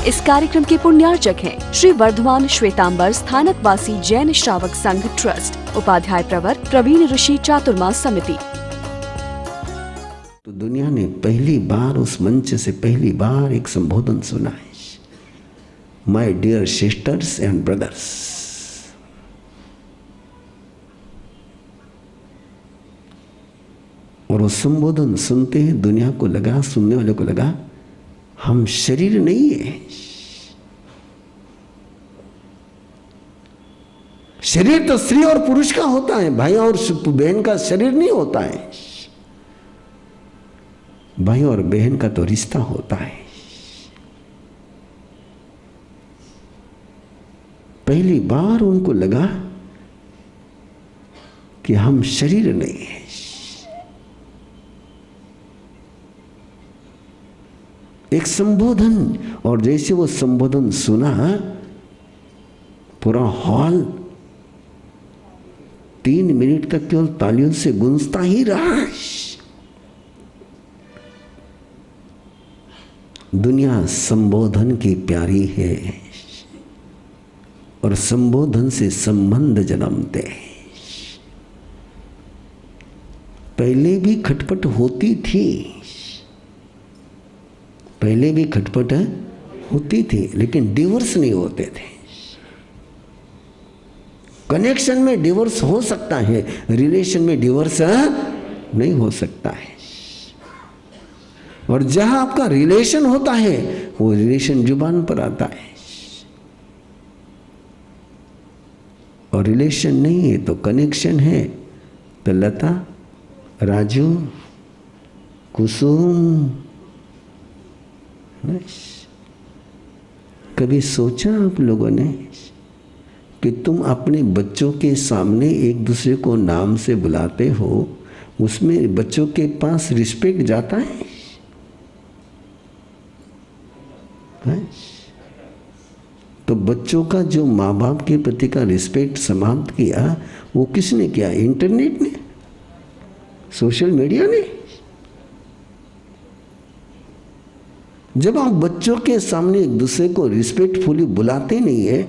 इस कार्यक्रम के पुण्यार्चक हैं श्री वर्धमान श्वेतांबर स्थानकवासी जैन श्रावक संघ ट्रस्ट, उपाध्याय प्रवर प्रवीण ऋषि चातुर्मास समिति। तो दुनिया ने पहली बार उस मंच से पहली बार एक संबोधन सुना है, my dear sisters and brothers. और वो संबोधन सुनते ही दुनिया को लगा, सुनने वाले को लगा, हम शरीर नहीं है। शरीर तो स्त्री और पुरुष का होता है, भाई और बहन का शरीर नहीं होता है। भाई और बहन का तो रिश्ता होता है। पहली बार उनको लगा कि हम शरीर नहीं है। एक संबोधन, और जैसे वो संबोधन सुना, पूरा हॉल 3 मिनट तक केवल तालियों से गूंजता ही रहा। दुनिया संबोधन की प्यारी है और संबोधन से संबंध जन्मते हैं। पहले भी खटपट होती थी, पहले भी खटपट होती थी, लेकिन डिवोर्स नहीं होते थे। कनेक्शन में डिवोर्स हो सकता है, रिलेशन में डिवोर्स नहीं हो सकता है। और जहां आपका रिलेशन होता है वो रिलेशन जुबान पर आता है, और रिलेशन नहीं है तो कनेक्शन है। तो लता, राजू, कुसुम, कभी सोचा आप लोगों ने कि तुम अपने बच्चों के सामने एक दूसरे को नाम से बुलाते हो, उसमें बच्चों के पास रिस्पेक्ट जाता है? तो बच्चों का जो माँ बाप के प्रति का रिस्पेक्ट समाप्त किया, वो किसने किया? इंटरनेट ने, सोशल मीडिया ने। जब आप बच्चों के सामने एक दूसरे को रिस्पेक्टफुली बुलाते नहीं है,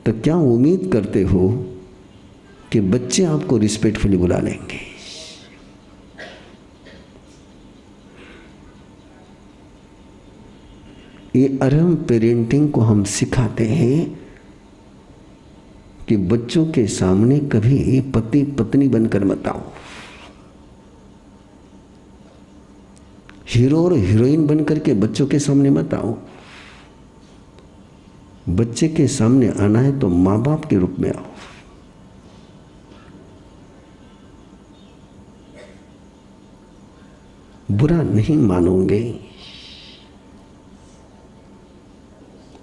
तो क्या उम्मीद करते हो कि बच्चे आपको रिस्पेक्टफुली बुला लेंगे? ये अरम पेरेंटिंग को हम सिखाते हैं कि बच्चों के सामने कभी पति पत्नी बनकर मत आओ, हीरो और हीरोइन बनकर के बच्चों के सामने मत आओ। बच्चे के सामने आना है तो माँ बाप के रूप में आओ। बुरा नहीं मानोगे,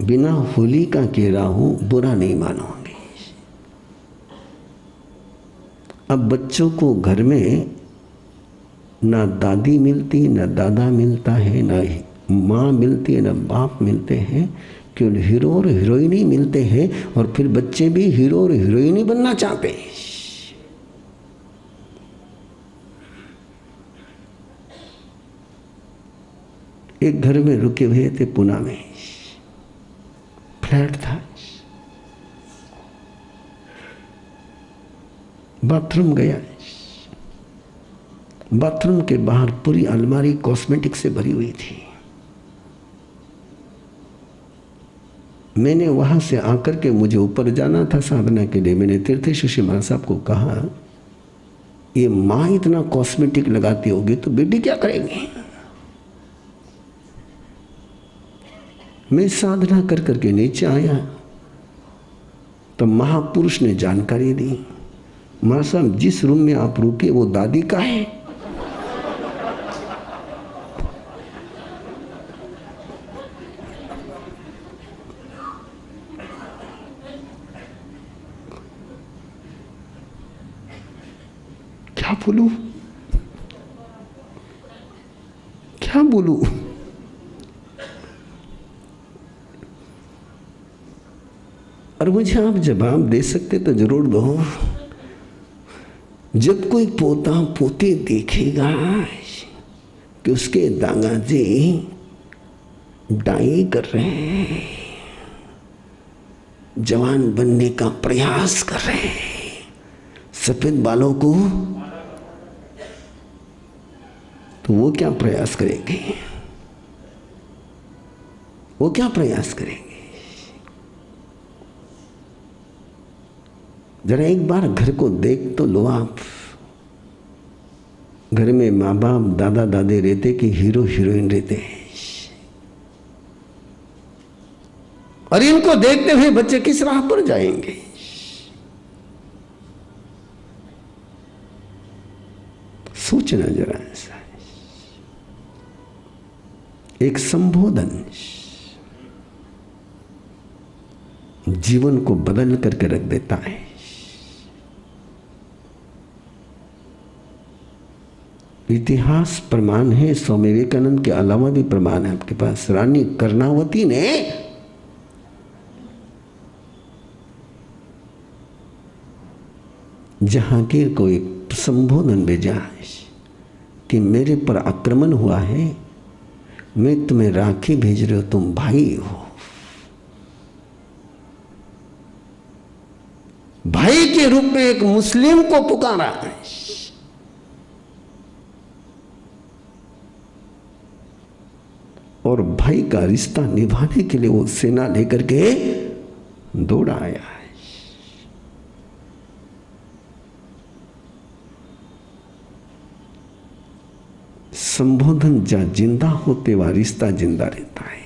बिना होली का कह रहा हूं, बुरा नहीं मानोगे। अब बच्चों को घर में ना दादी मिलती, ना दादा मिलता है, ना माँ मिलती है, ना बाप मिलते हैं, केवल हीरो और हीरोइन ही मिलते हैं। और फिर बच्चे भी हीरो और हीरोइन ही बनना चाहते हैं। एक घर में रुके हुए थे, पुणे में फ्लैट था। बाथरूम गया, बाथरूम के बाहर पूरी अलमारी कॉस्मेटिक से भरी हुई थी। मैंने वहां से आकर के, मुझे ऊपर जाना था साधना के लिए, मैंने तीर्थेश्वरी मां साहब को कहा, ये माँ इतना कॉस्मेटिक लगाती होगी तो बेटी क्या करेंगी? मैं साधना कर करके नीचे आया तो महापुरुष ने जानकारी दी, मां साहब जिस रूम में आप रुके वो दादी का है। क्या बोलूं, क्या बोलूं? और मुझे आप जवाब दे सकते तो जरूर दो। जब कोई पोता पोती देखेगा कि उसके दादाजी डाई कर रहे हैं, जवान बनने का प्रयास कर रहे हैं, सफेद बालों को, तो वो क्या प्रयास करेंगे? वो क्या प्रयास करेंगे? जरा एक बार घर को देख तो लो आप। घर में माँ बाप दादा दादी रहते कि हीरो हीरोइन रहते हैं, और इनको देखते हुए बच्चे किस राह पर जाएंगे? सोचना जरा ऐसा। एक संबोधन जीवन को बदल करके रख देता है। इतिहास प्रमाण है, स्वामी विवेकानंद के अलावा भी प्रमाण है आपके पास। रानी कर्णावती ने जहांगीर को एक संबोधन भेजा कि मेरे पर आक्रमण हुआ है, मैं तुम्हें राखी भेज रही हूं, तुम भाई हो। भाई के रूप में एक मुस्लिम को पुकारा है। और भाई का रिश्ता निभाने के लिए वो सेना लेकर के दौड़ा आया है। संबोधन जा जिंदा होते वह रिश्ता जिंदा रहता है।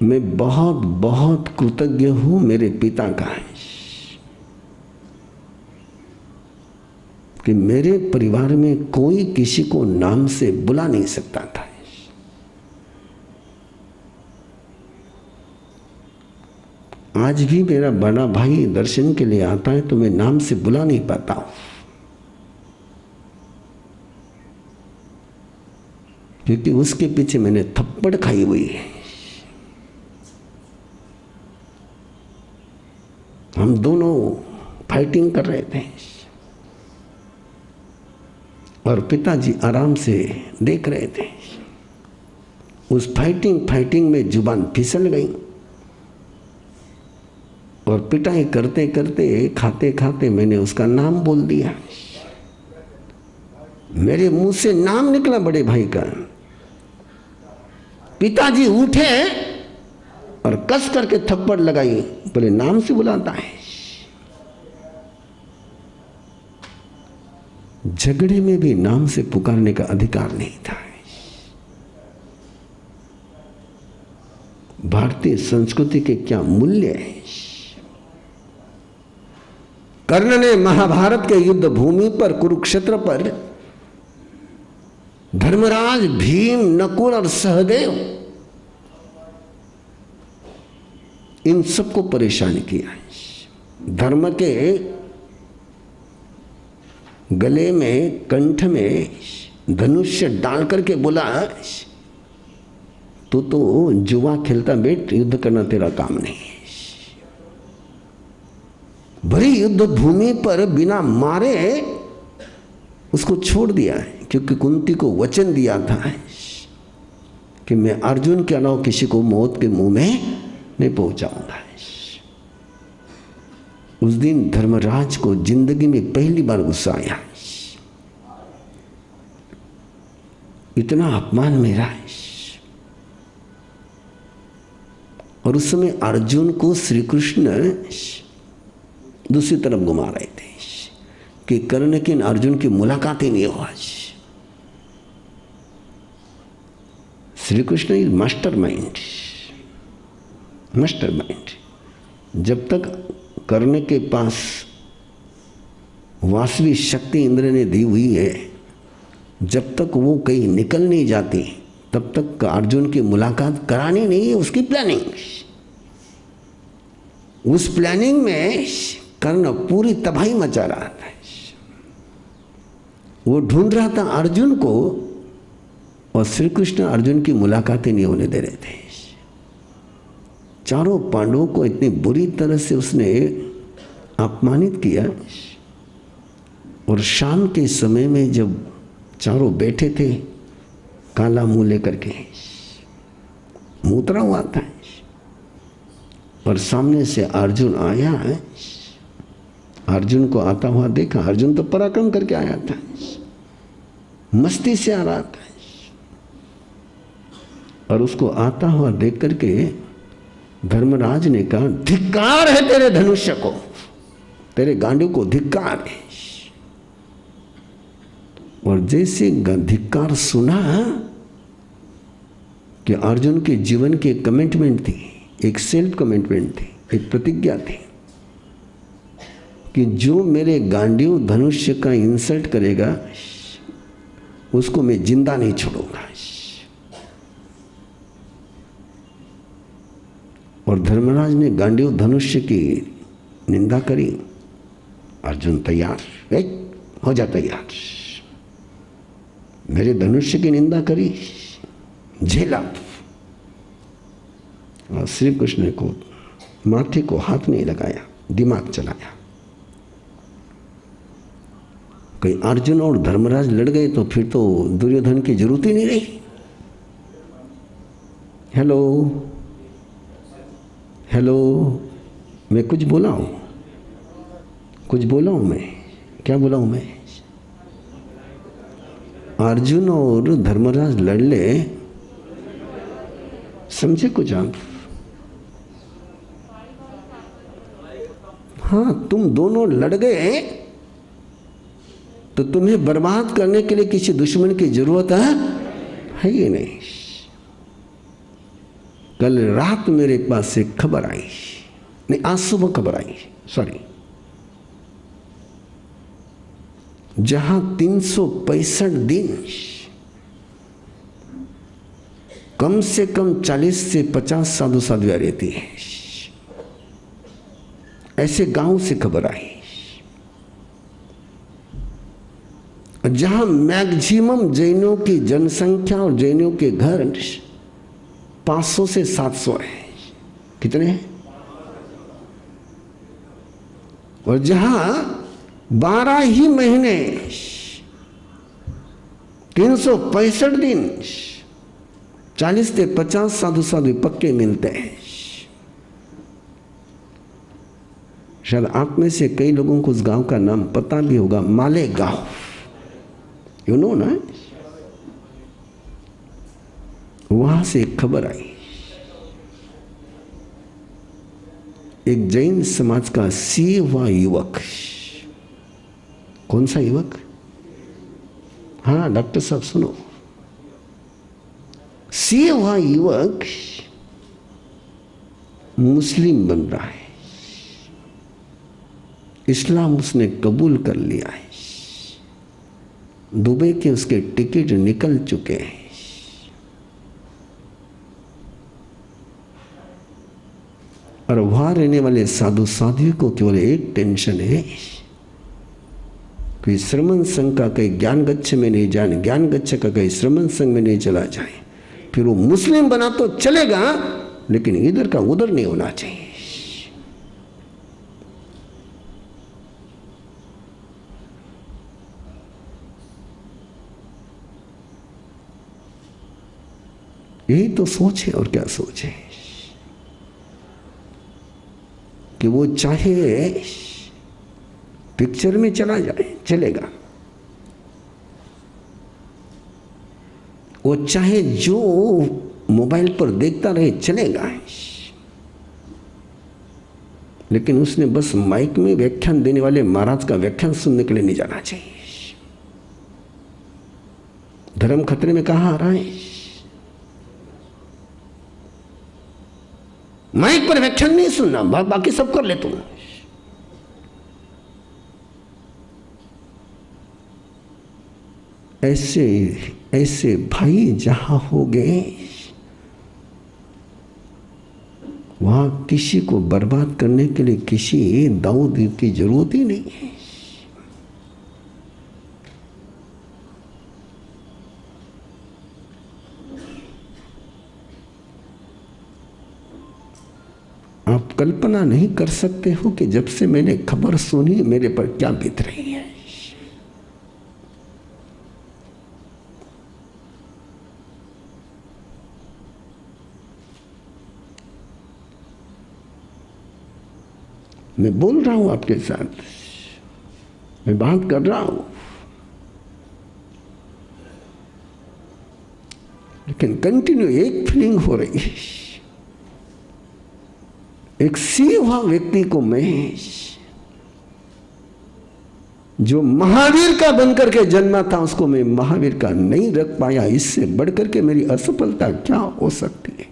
मैं बहुत बहुत कृतज्ञ हूं मेरे पिता का कि मेरे परिवार में कोई किसी को नाम से बुला नहीं सकता था। आज भी मेरा बड़ा भाई दर्शन के लिए आता है तो मैं नाम से बुला नहीं पाता हूं, क्योंकि उसके पीछे मैंने थप्पड़ खाई हुई है। हम दोनों फाइटिंग कर रहे थे और पिताजी आराम से देख रहे थे। उस फाइटिंग में जुबान फिसल गई और पिटाई करते करते खाते खाते मैंने उसका नाम बोल दिया। मेरे मुंह से नाम निकला बड़े भाई का। पिताजी उठे और कस करके थप्पड़ लगाई, बोले नाम से बुलाता है। झगड़े में भी नाम से पुकारने का अधिकार नहीं था। भारतीय संस्कृति के क्या मूल्य है। कर्ण ने महाभारत के युद्ध भूमि पर, कुरुक्षेत्र पर धर्मराज, भीम, नकुल और सहदेव, इन सबको परेशान किया। धर्म के गले में, कंठ में धनुष्य डाल करके बोला, तू तो जुआ खेलता बेट, युद्ध करना तेरा काम नहीं। भरी युद्ध भूमि पर बिना मारे उसको छोड़ दिया है, क्योंकि कुंती को वचन दिया था कि मैं अर्जुन के अलावा किसी को मौत के मुंह में नहीं पहुंचाऊंगा। उस दिन धर्मराज को जिंदगी में पहली बार गुस्सा आया। इतना अपमान मेरा है। और उस समय अर्जुन को श्री कृष्ण दूसरी तरफ घुमा रहे थे कि कर्ण की अर्जुन की मुलाकात ही नहीं हो। आज Shri Krishna is master mind. जब तक कर्ण के पास वास्तविक शक्ति इंद्र ने दी हुई है, जब तक वो कहीं निकल नहीं जाती, तब तक अर्जुन की मुलाकात करानी नहीं है उसकी प्लानिंग। उस प्लानिंग में कर्ण पूरी तबाही मचा रहा था। वो ढूंढ रहा था अर्जुन को, और श्री कृष्ण अर्जुन की मुलाकात ही नहीं होने दे रहे थे। चारों पांडवों को इतनी बुरी तरह से उसने अपमानित किया। और शाम के समय में जब चारों बैठे थे काला मुंह लेकर के, मूतरा हुआ था, और सामने से अर्जुन आया है। अर्जुन को आता हुआ देखा। अर्जुन तो पराक्रम करके आया था, मस्ती से आ रहा था, और उसको आता हुआ देख करके धर्मराज ने कहा, धिक्कार है तेरे धनुष्य को, तेरे गांडू को धिक्कार है। और जैसे धिक्कार सुना कि अर्जुन के जीवन की एक कमिटमेंट थी, एक सेल्फ कमिटमेंट थी, एक प्रतिज्ञा थी कि जो मेरे गांडीव धनुष्य का इंसल्ट करेगा उसको मैं जिंदा नहीं छोड़ूंगा। और धर्मराज ने गांडीव धनुष्य की निंदा करी। अर्जुन तैयार, हो जा तैयार, मेरे धनुष्य की निंदा करी, झेला। और श्री कृष्ण को माथे को हाथ नहीं लगाया, दिमाग चलाया। कहीं अर्जुन और धर्मराज लड़ गए तो फिर तो दुर्योधन की जरूरत ही नहीं रही। हेलो हेलो, मैं कुछ बोला हूं? कुछ बोला हूं मैं? क्या बोला हूं मैं? अर्जुन और धर्मराज लड़ ले, समझे कुछ आप? हाँ, तुम दोनों लड़ गए तो तुम्हें बर्बाद करने के लिए किसी दुश्मन की जरूरत है ही नहीं। कल रात मेरे पास से खबर आई, नहीं आज सुबह खबर आई, सॉरी, जहां 365 दिन कम से कम 40 से 50 साधु साध्वियां रहती है, ऐसे गांव से खबर आई। जहां मैक्सिमम जैनों की जनसंख्या और जैनों के घर 500 से 700 है। कितने हैं? और जहां 12 ही महीने 365 दिन 40 से 50 साधु साधु पक्के मिलते हैं। शायद आप में से कई लोगों को उस गांव का नाम पता भी होगा, मालेगांव, यू नो ना। वहां से एक खबर आई, एक जैन समाज का सीए हुआ युवक। कौन सा युवक? हाँ डॉक्टर साहब सुनो, सीए हुआ युवक मुस्लिम बन रहा है, इस्लाम उसने कबूल कर लिया है, दुबई के उसके टिकट निकल चुके हैं। और वहां रहने वाले साधु साध्वी को केवल एक टेंशन है कि श्रमण संघ का कहीं ज्ञान गच्छ में नहीं जाए, ज्ञान गच्छ का कहीं श्रमण संघ में नहीं चला जाए। फिर वो मुस्लिम बना तो चलेगा, लेकिन इधर का उधर नहीं होना चाहिए। यही तो सोच है, और क्या सोच है कि वो चाहे पिक्चर में चला जाए, चलेगा। वो चाहे जो मोबाइल पर देखता रहे, चलेगा। लेकिन उसने बस माइक में व्याख्यान देने वाले महाराज का व्याख्यान सुनने के लिए नहीं जाना चाहिए। धर्म खतरे में कहाँ आ रहा है? माइक पर व्याख्यान नहीं सुनना, बाकी सब कर ले तुम। ऐसे ऐसे भाई जहां हो गए, वहां किसी को बर्बाद करने के लिए किसी दाऊद की जरूरत ही नहीं है। आप कल्पना नहीं कर सकते हो कि जब से मैंने खबर सुनी मेरे पर क्या बीत रही है। मैं बोल रहा हूं आपके साथ, मैं बात कर रहा हूं, लेकिन कंटिन्यू एक फीलिंग हो रही है। एक सीधा व्यक्ति को मैं, जो महावीर का बनकर के जन्मा था, उसको मैं महावीर का नहीं रख पाया। इससे बढ़कर के मेरी असफलता क्या हो सकती है?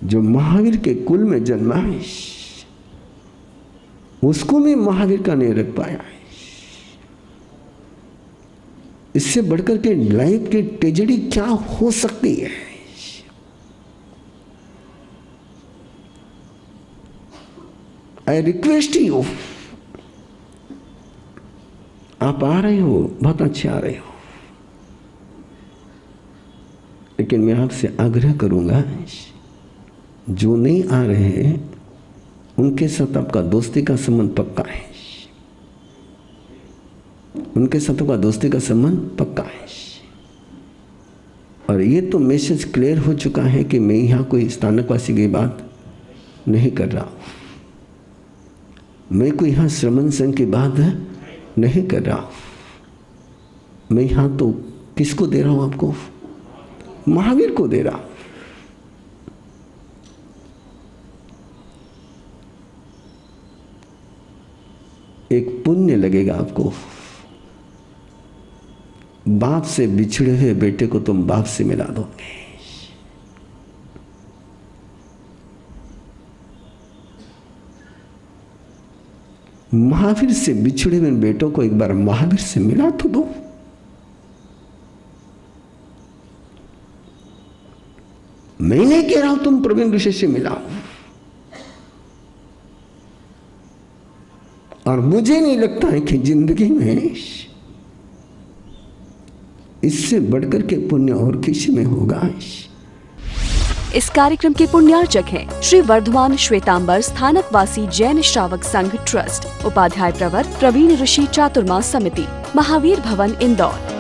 जो महावीर के कुल में जन्मा है, उसको मैं महावीर का नहीं रख पाया। इससे बढ़कर के लाइफ की ट्रेजेडी क्या हो सकती है? आई रिक्वेस्ट यू, आप आ रहे हो, बहुत अच्छे आ रहे हो, लेकिन मैं आपसे आग्रह करूंगा, जो नहीं आ रहे हैं उनके साथ आपका दोस्ती का संबंध पक्का है, उनके साथ आपका दोस्ती का संबंध पक्का है। और ये तो मैसेज क्लियर हो चुका है कि मैं यहाँ कोई स्थानकवासी की बात नहीं कर रहा हूँ, मैं कोई यहाँ श्रमण संघ की बात नहीं कर रहा हूँ। मैं यहाँ तो किसको दे रहा हूँ? आपको, महावीर को दे रहा हूँ। एक पुण्य लगेगा आपको, बाप से बिछड़े हुए बेटे को तुम बाप से मिला दोगे। महावीर से बिछड़े हुए बेटों को एक बार महावीर से मिला तो दो। मैं नहीं कह रहा हूं तुम प्रवीण ऋषि से मिलाओ, और मुझे नहीं लगता है कि जिंदगी में इससे बढ़कर के पुण्य और किसी में होगा। इस कार्यक्रम के पुण्यार्चक हैं श्री वर्धमान श्वेतांबर स्थानकवासी जैन श्रावक संघ ट्रस्ट, उपाध्याय प्रवर प्रवीण ऋषि चातुर्मास समिति, महावीर भवन, इंदौर।